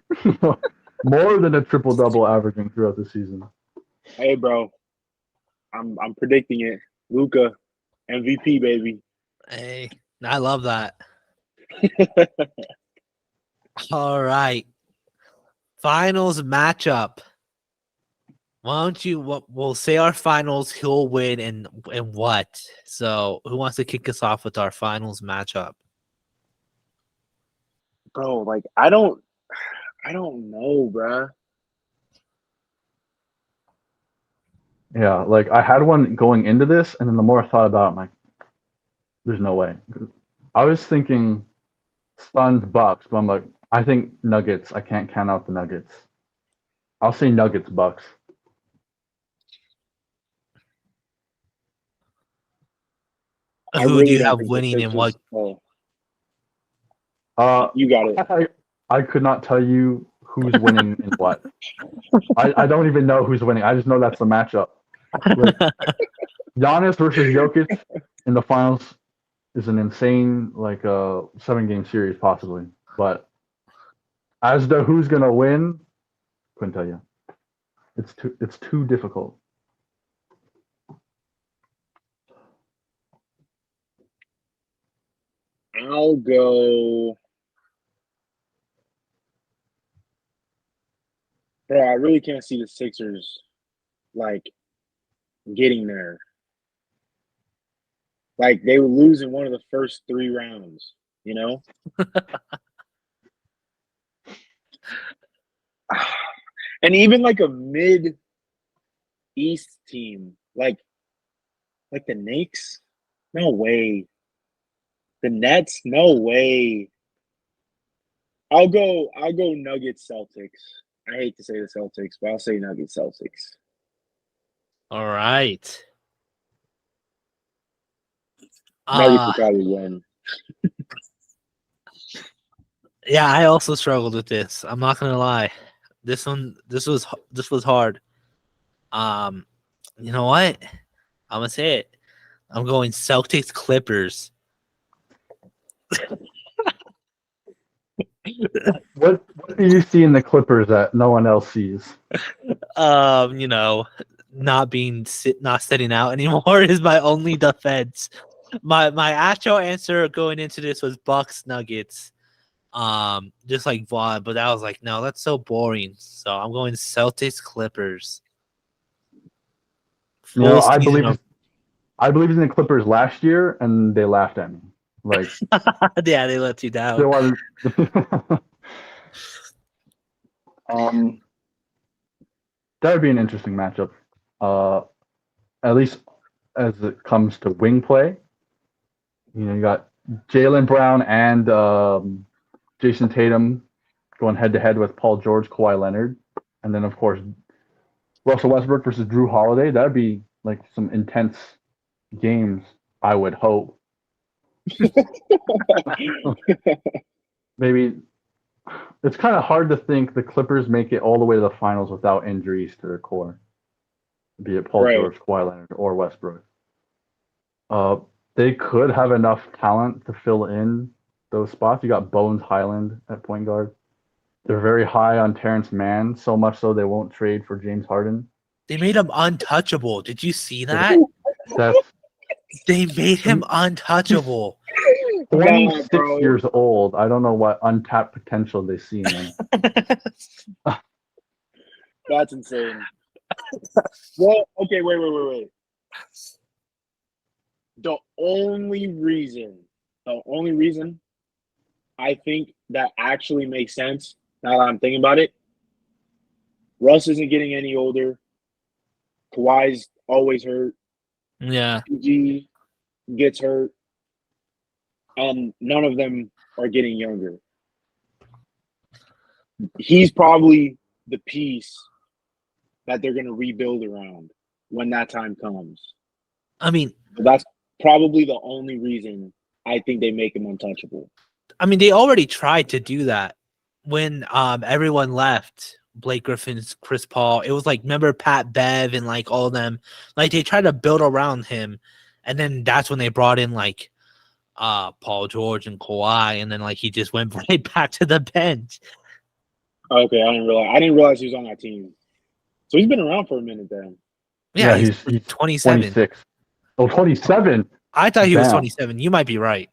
more than a triple double averaging throughout the season. Hey, bro, I'm predicting it. Luka MVP, baby. Hey, I love that. All right. Finals matchup. Why don't you? We'll say our finals. Who'll win and what? So, who wants to kick us off with our finals matchup? Bro, like I don't know, bruh. Yeah, like I had one going into this, and then the more I thought about it, I'm like, there's no way. I was thinking Suns Bucks, but I'm like, I think Nuggets. I can't count out the Nuggets. I'll say Nuggets Bucks. Who do you have winning and what? You got it. I could not tell you who's winning and what. I don't even know who's winning. I just know that's the matchup. Like, Giannis versus Jokic in the finals is an insane 7-game series possibly. But as to who's gonna win, couldn't tell you. It's too difficult. I'll go. Bro, I really can't see the Sixers like getting there. Like they would lose in one of the first 3 rounds, you know? And even like a mid East team, like the Knicks, no way. The Nets, no way. I'll go Nuggets Celtics. I hate to say the Celtics, but I'll say Nuggets Celtics. All right. Nuggets will probably win. Yeah, I also struggled with this. I'm not gonna lie. This was hard. You know what? I'm gonna say it. I'm going Celtics Clippers. What do you see in the Clippers that no one else sees? You know, not sitting out anymore is my only defense. My actual answer going into this was Bucks Nuggets. Just like Vaughn, but I was like, no, that's so boring. So I'm going Celtics Clippers. You know, Full season of- I believed in the Clippers last year, and they laughed at me. Like, yeah, they let you down. they wanted. That would be an interesting matchup. At least as it comes to wing play. You know, you got Jaylen Brown and Jason Tatum going head to head with Paul George, Kawhi Leonard, and then of course Russell Westbrook versus Drew Holiday. That'd be like some intense games, I would hope. Maybe it's kind of hard to think the Clippers make it all the way to the finals without injuries to their core, be it Paul Right. George, Kawhi Leonard, or Westbrook. They could have enough talent to fill in those spots. You got Bones Highland at point guard. They're very high on Terrence Mann, so much so they won't trade for James Harden. They made him untouchable. Did you see that? That's They made him untouchable. 26 bro. years old. I don't know what untapped potential they see in him. That's insane. Well, okay, wait. The only reason I think that actually makes sense now that I'm thinking about it, Russ isn't getting any older. Kawhi's always hurt. Yeah. PG gets hurt. And none of them are getting younger. He's probably the piece that they're going to rebuild around when that time comes. I mean, That's probably the only reason I think they make him untouchable. they already tried to do that when everyone left. Blake Griffin's, Chris Paul. It was like, remember Pat Bev and like all of them. Like they tried to build around him, and then that's when they brought in like Paul George and Kawhi, and then like he just went right back to the bench. Okay, I didn't realize he was on that team. So he's been around for a minute then. Yeah, he's 27. 26. Oh, 27. I thought he was Damn. 27. You might be right.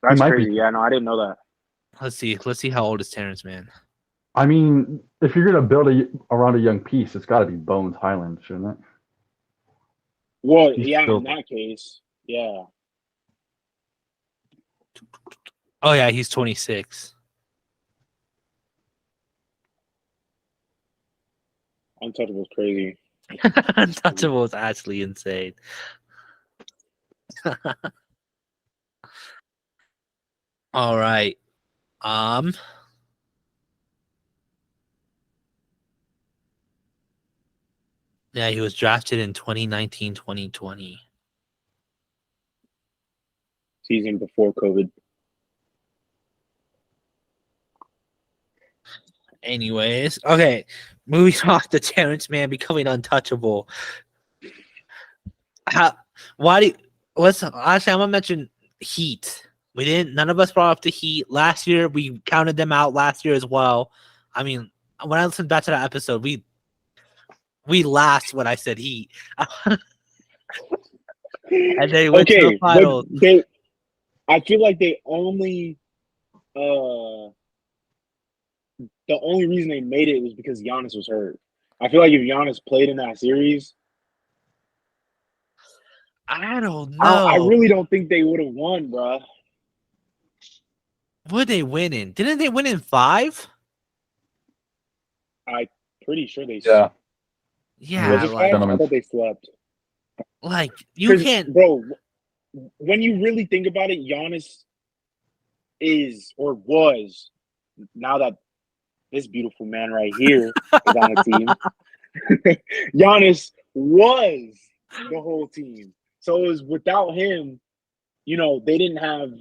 That's might crazy. be. Yeah, no, I didn't know that. Let's see how old is Terrence Mann. I mean, if you're going to build around a young piece, it's got to be Bones Highland, shouldn't it? Well, He's yeah, still- in that case, yeah. Oh yeah, he's 26. Untouchable is crazy. Untouchable is actually insane. All right. Yeah, he was drafted in 2019, 2020. Season before COVID. Anyways, okay. Moving off to Terrence Mann becoming untouchable. Actually, I'm gonna mention Heat. None of us brought up the Heat. Last year, we counted them out last year as well. I mean, when I listened back to that episode, we laughed when I said Heat. And they went to the finals. I feel like they only the only reason they made it was because Giannis was hurt. I feel like if Giannis played in that series, I don't know. I really don't think they would have won, bro. Would they win in? Didn't they win in 5? I'm pretty sure they Yeah. Yeah, Was it like, five? I thought they slept. like you 'Cause, can't. bro. When you really think about it, Giannis is or was, now that this beautiful man right here is on the team. Giannis was the whole team. So it was without him, they didn't have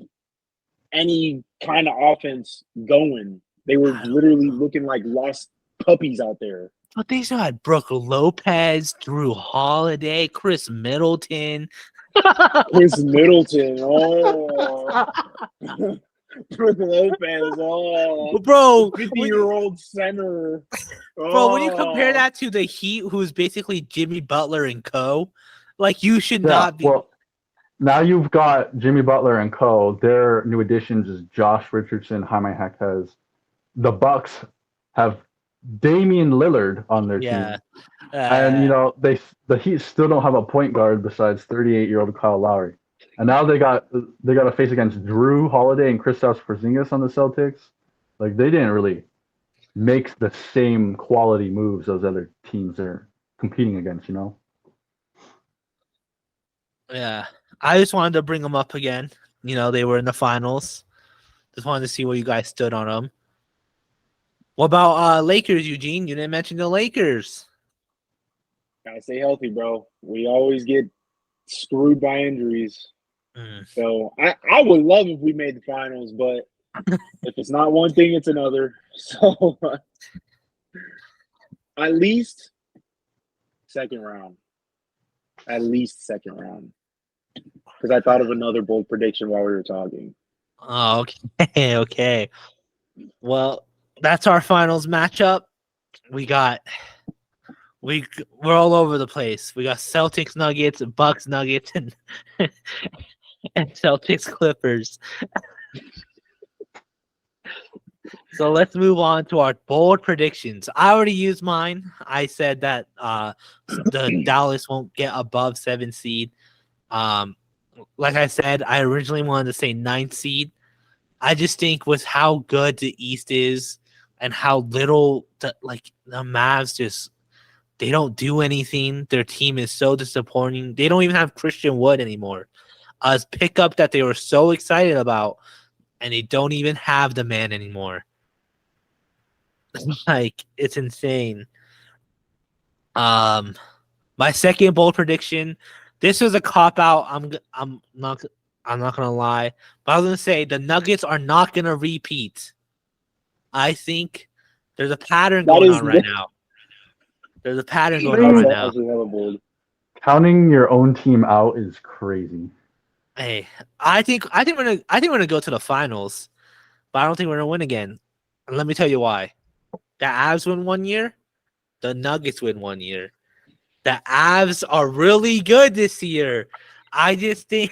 any kind of offense going. They were literally looking like lost puppies out there. But they still had Brooke Lopez, Drew Holiday, Chris Middleton. Chris Middleton. Oh. Brooke Lopez. Oh, Bro, 50-year-old center. bro, when you compare Oh. that to the Heat, who's basically Jimmy Butler and co, like you should Yeah, not be. well, now you've got Jimmy Butler and co. Their new additions is Josh Richardson, Jaime Jaquez. The Bucks have Damian Lillard on their Yeah. team, and the Heat still don't have a point guard besides 38-year-old Kyle Lowry. And now they got to face against Drew Holiday and Kristaps Porzingis on the Celtics. Like they didn't really make the same quality moves those other teams they're competing against. Yeah. I just wanted to bring them up again. They were in the finals. Just wanted to see where you guys stood on them. What about Lakers, Eugene? You didn't mention the Lakers. Gotta stay healthy, bro. We always get screwed by injuries. So I would love if we made the finals, but if it's not one thing, it's another. So at least second round. At least second round. Because I thought of another bold prediction while we were talking. Oh, okay, okay. Well, that's our finals matchup. We're all over the place. We got Celtics Nuggets, Bucks Nuggets, and Celtics Clippers. So let's move on to our bold predictions. I already used mine. I said that the Dallas won't get above 7 seed. Like I said, I originally wanted to say 9th seed. I just think with how good the East is and how little the Mavs just they don't do anything. Their team is so disappointing. They don't even have Christian Wood anymore. A pickup that they were so excited about, and they don't even have the man anymore. It's insane. My second bold prediction. This was a cop out. I'm not gonna lie, but I was gonna say the Nuggets are not gonna repeat. I think there's a pattern going on right now. There's a pattern going on right now. Counting your own team out is crazy. Hey, I think we're gonna go to the finals, but I don't think we're gonna win again. And let me tell you why. The Avs win 1 year, the Nuggets win 1 year. The Avs are really good this year. I just think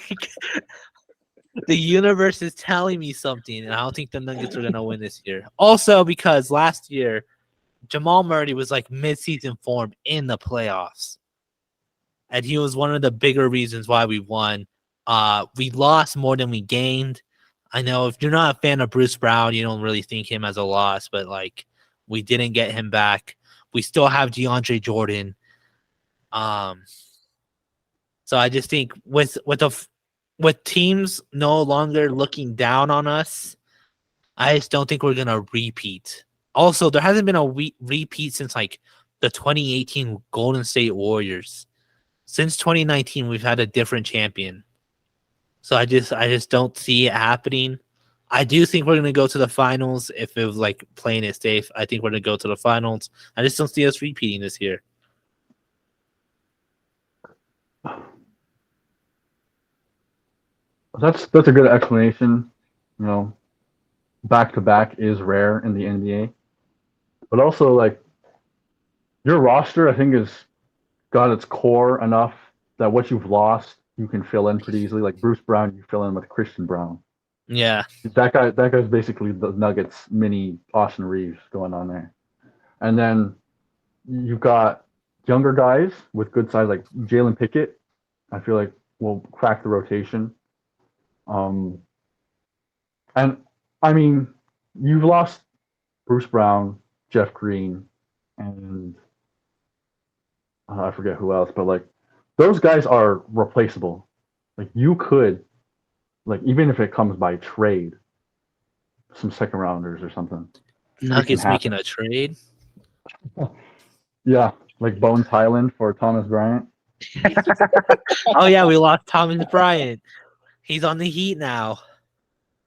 the universe is telling me something, and I don't think the Nuggets are gonna win this year. Also, because last year Jamal Murray was like mid-season form in the playoffs, and he was one of the bigger reasons why we won. We lost more than we gained. I know if you're not a fan of Bruce Brown, you don't really think him as a loss, but we didn't get him back. We still have DeAndre Jordan. So I just think with teams no longer looking down on us, I just don't think we're gonna repeat. Also, there hasn't been a repeat since the 2018 Golden State Warriors. Since 2019, we've had a different champion. So I just don't see it happening. I do think we're gonna go to the finals if it was playing it safe. I think we're gonna go to the finals. I just don't see us repeating this year. That's a good explanation. Back to back is rare in the NBA, but also your roster, I think, has got its core enough that what you've lost you can fill in pretty easily. Like Bruce Brown, you fill in with Christian Brown. Yeah, that guy's basically the Nuggets mini Austin Reeves going on there, and then you've got younger guys with good size like Jalen Pickett. I feel like will crack the rotation. And I mean, you've lost Bruce Brown, Jeff Green, and I forget who else, but those guys are replaceable. You could, even if it comes by trade, some second rounders or something. Nuggets making a trade. Yeah, like Bones Highland for Thomas Bryant. Oh yeah, we lost Thomas Bryant. He's on the Heat now.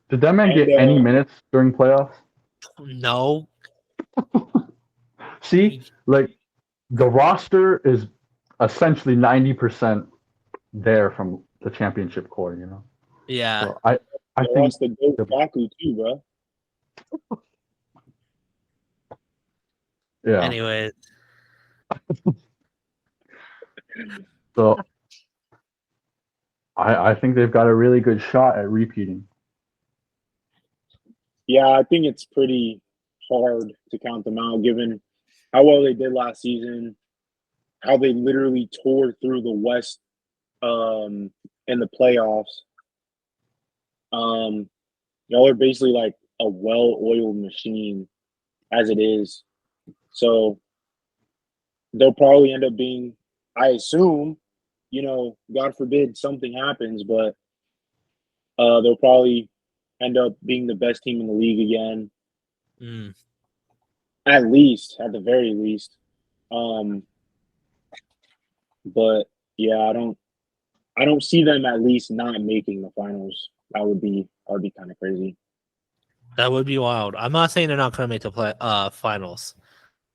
Did that man get any minutes during playoffs? No. See, the roster is essentially 90% there from the championship core, Yeah. So I They think lost the GOAT Baku too, bro. yeah. Anyways, So I think they've got a really good shot at repeating. Yeah, I think it's pretty hard to count them out given how well they did last season, how they literally tore through the West in the playoffs. Y'all are basically like a well-oiled machine as it is. So they'll probably end up being, I assume, God forbid something happens, but they'll probably end up being the best team in the league again, mm, at the very least. But yeah, I don't see them at least not making the finals. That would be kind of crazy. that would be wild. I'm not saying they're not gonna make the finals.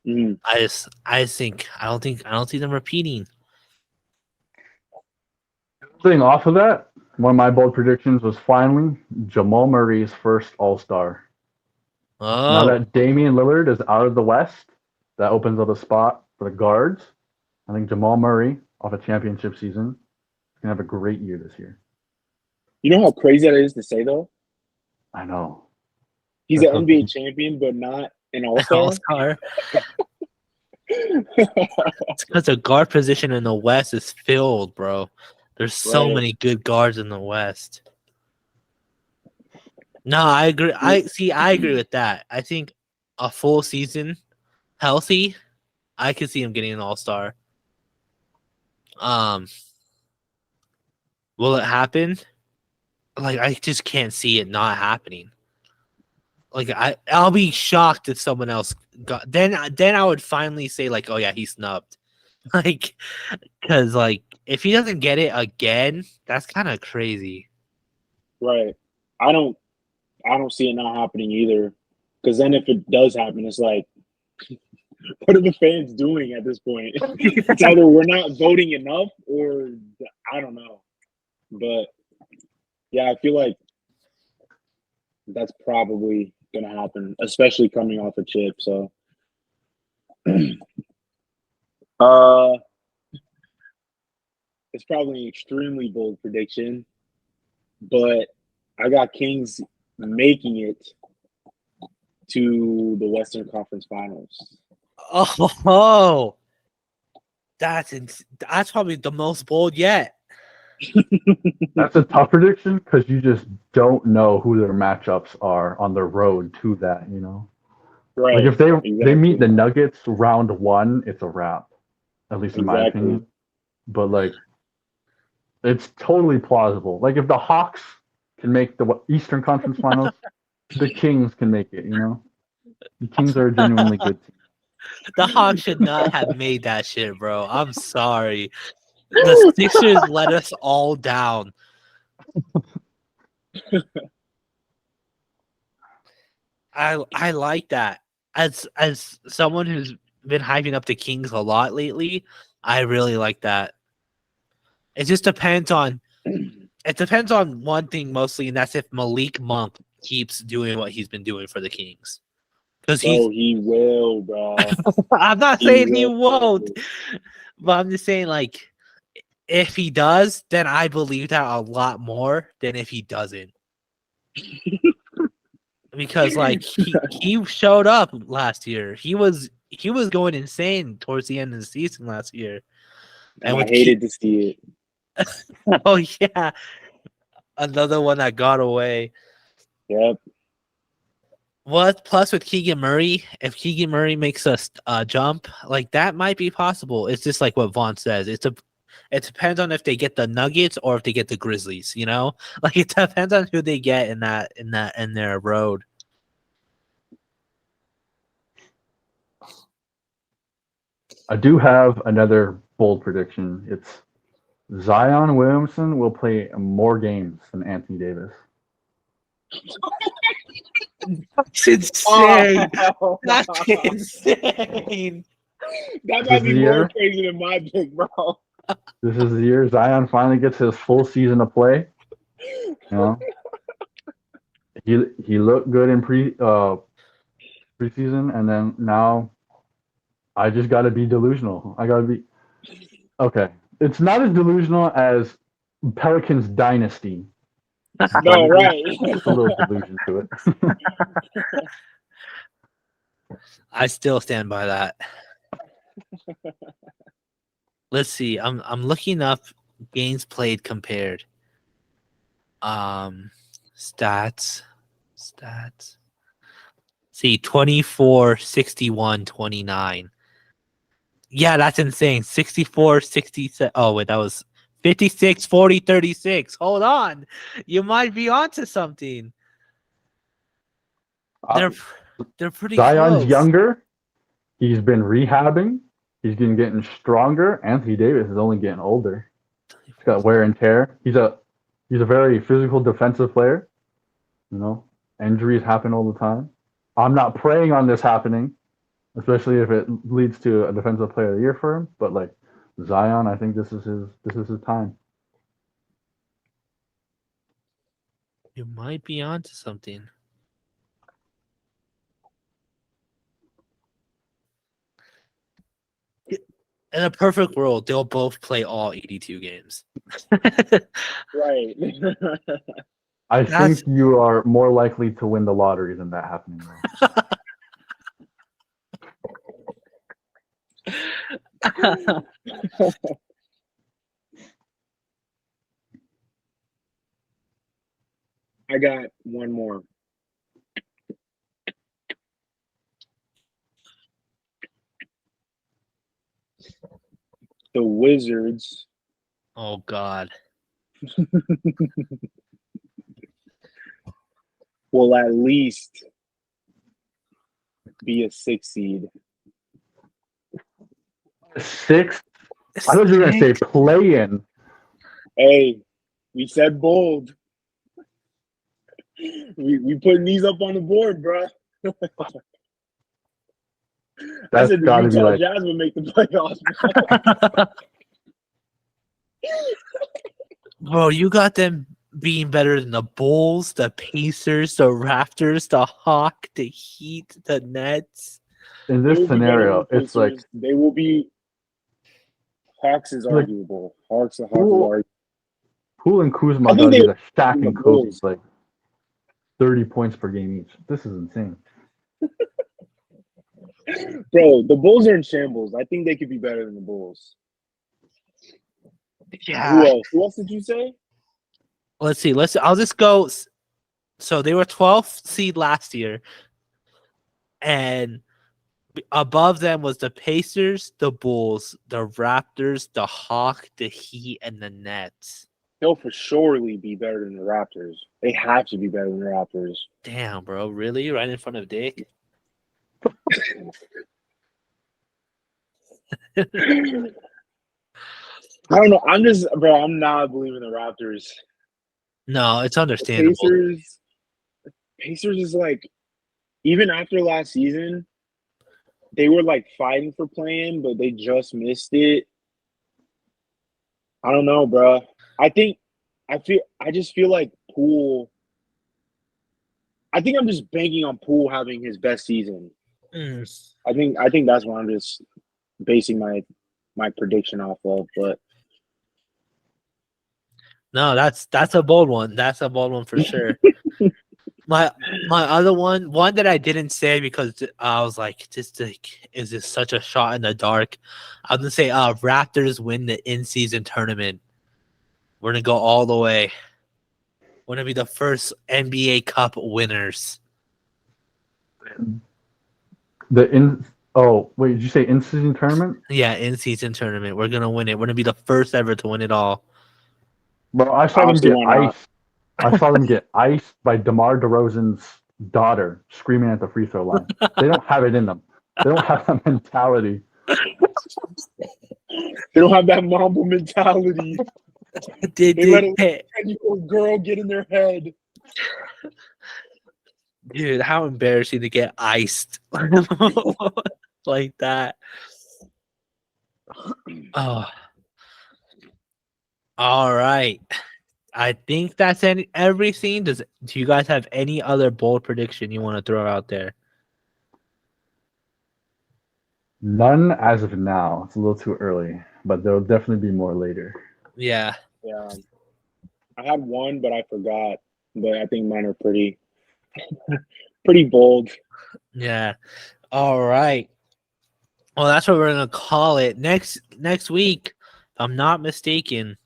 Mhm. I don't see them repeating. Thing off of that, one of my bold predictions was finally Jamal Murray's first All-Star. Now Oh, that Damian Lillard is out of the West, that opens up a spot for the guards. I think Jamal Murray, off a championship season, is gonna have a great year this year. You know how crazy that is to say though? I know. He's That's an what- NBA champion, but not an All-Star. All-Star. It's because the guard position in the West is filled, bro. There's so Right. many good guards in the West. No, I agree. I agree with that. I think a full season, healthy, I could see him getting an All-Star. Will it happen? Like, I just can't see it not happening. Like, I'll be shocked if someone else got. Then I would finally say like, oh yeah, he's snubbed. Like, because like if he doesn't get it again, that's kind of crazy. Right. I don't see it not happening either. Because then if it does happen, it's like, what are the fans doing at this point? It's either we're not voting enough or I don't know. But yeah, I feel like that's probably gonna happen, especially coming off a chip. So it's probably an extremely bold prediction, but I got Kings making it to the Western Conference Finals. Oh, that's probably the most bold yet. That's a tough prediction because you just don't know who their matchups are on the road to that. Right. Like if they exactly. meet the Nuggets round one, it's a wrap, at least in my Exactly. opinion. But like, it's totally plausible. Like if the Hawks can make the Eastern Conference Finals, the Kings can make it. The Kings are a genuinely good team. The Hawks should not have made that shit, bro. I'm sorry. The Sixers let us all down. I like that. As someone who's been hyping up the Kings a lot lately, I really like that. It just depends on one thing mostly, and that's if Malik Monk keeps doing what he's been doing for the Kings. Because he will, bro. I'm not saying he won't, but I'm just saying like if he does, then I believe that a lot more than if he doesn't. Because like he showed up last year. He was going insane towards the end of the season last year. And I hated to see it. Oh yeah. Another one that got away. Yep. What plus with Keegan Murray, if Keegan Murray makes us jump, like that might be possible. It's just like what Vaughn says. It depends on if they get the Nuggets or if they get the Grizzlies, Like it depends on who they get in their road. I do have another bold prediction. It's Zion Williamson will play more games than Anthony Davis. That's insane. Oh, That's insane. that might be This more year? crazy than my pick, bro. This is the year Zion finally gets his full season of play. he looked good in preseason, and then now I just got to be delusional. I got to be okay. It's not as delusional as Pelicans dynasty. No, right. It's a little delusion to it. I still stand by that. Let's see. I'm looking up games played compared. Stats. See, 24, 61, 29. Yeah, that's insane. 64, 67. Oh, wait, that was 56, 40, 36. Hold on. You might be onto something. They're pretty Zion's close. younger. He's been rehabbing. He's been getting stronger. Anthony Davis is only getting older. He's got wear and tear. He's a very physical defensive player. You know, injuries happen all the time. I'm not praying on this happening, especially if it leads to a defensive player of the year for him. But like Zion, I think this is his time. You might be onto something. In a perfect world, they'll both play all 82 games. Right. I think you are more likely to win the lottery than that happening. I got one more. The Wizards Oh, God. will at least be a 6 seed. 6? I thought you were going to say play-in. Hey, we said bold. We putting these up on the board, bro. I said the Utah Jazz would make the playoffs. Bro, you got them being better than the Bulls, the Pacers, the Raptors, the Hawks, the Heat, the Nets. In this scenario, it's like they will be. Hawks is arguable. Hawks are arguable. Poole and Kuzma got to get a stack and Kobe's like 30 points per game each. This is insane. Bro, the Bulls are in shambles. I think they could be better than the Bulls. Yeah. Who else did you say? Let's see. I'll just go. So they were 12th seed last year, and above them was the Pacers, the Bulls, the Raptors, the Hawks, the Heat, and the Nets. They'll for surely be better than the Raptors. They have to be better than the Raptors. Damn, bro. Really? Right in front of Dick? I don't know. I'm not believing the Raptors. No, it's understandable. Pacers is like, even after last season, they were like fighting for playing, but they just missed it. I don't know, bro. I just feel like Poole. I think I'm just banking on Poole having his best season. I think that's what I'm just basing my prediction off of. But no, that's a bold one. That's a bold one for sure. My other one that I didn't say because I was like, is this such a shot in the dark? I was gonna say Raptors win the in-season tournament. We're gonna go all the way. We're gonna be the first NBA Cup winners. Oh, wait, did you say in-season tournament? Yeah, in-season tournament. We're gonna win it. We're gonna be the first ever to win it all. Bro, I saw them get iced. I saw them get iced by DeMar DeRozan's daughter screaming at the free throw line. They don't have it in them. They don't have that mentality. They don't have that Mamba mentality. They let a 10-year-old girl get in their head. Dude, how embarrassing to get iced like that. Oh. All right. I think that's everything. Do you guys have any other bold prediction you want to throw out there? None as of now. It's a little too early, but there'll definitely be more later. Yeah. Yeah, I had one, but I forgot. But I think mine are pretty pretty bold. Yeah. All right. Well, that's what we're gonna call it next week. If I'm not mistaken.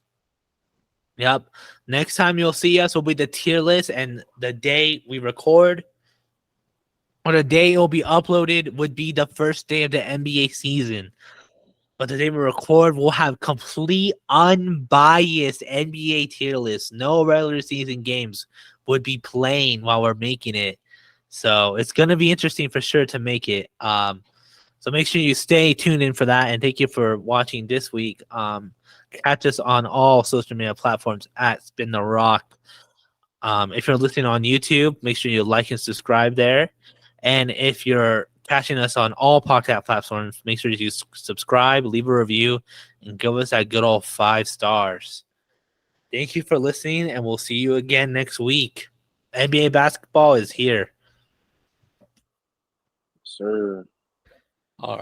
Yep. Next time you'll see us will be the tier list, and the day we record or the day it will be uploaded would be the first day of the NBA season. But the day we record, we'll have complete unbiased NBA tier list. No regular season games would be playing while we're making it. So it's gonna be interesting for sure to make it. So make sure you stay tuned in for that, and thank you for watching this week. Catch us on all social media platforms at Spin the Rock. If you're listening on YouTube, make sure you like and subscribe there. And if you're catching us on all podcast platforms, make sure you subscribe, leave a review, and give us that good old 5 stars. Thank you for listening, and we'll see you again next week. NBA basketball is here. Sir. All right.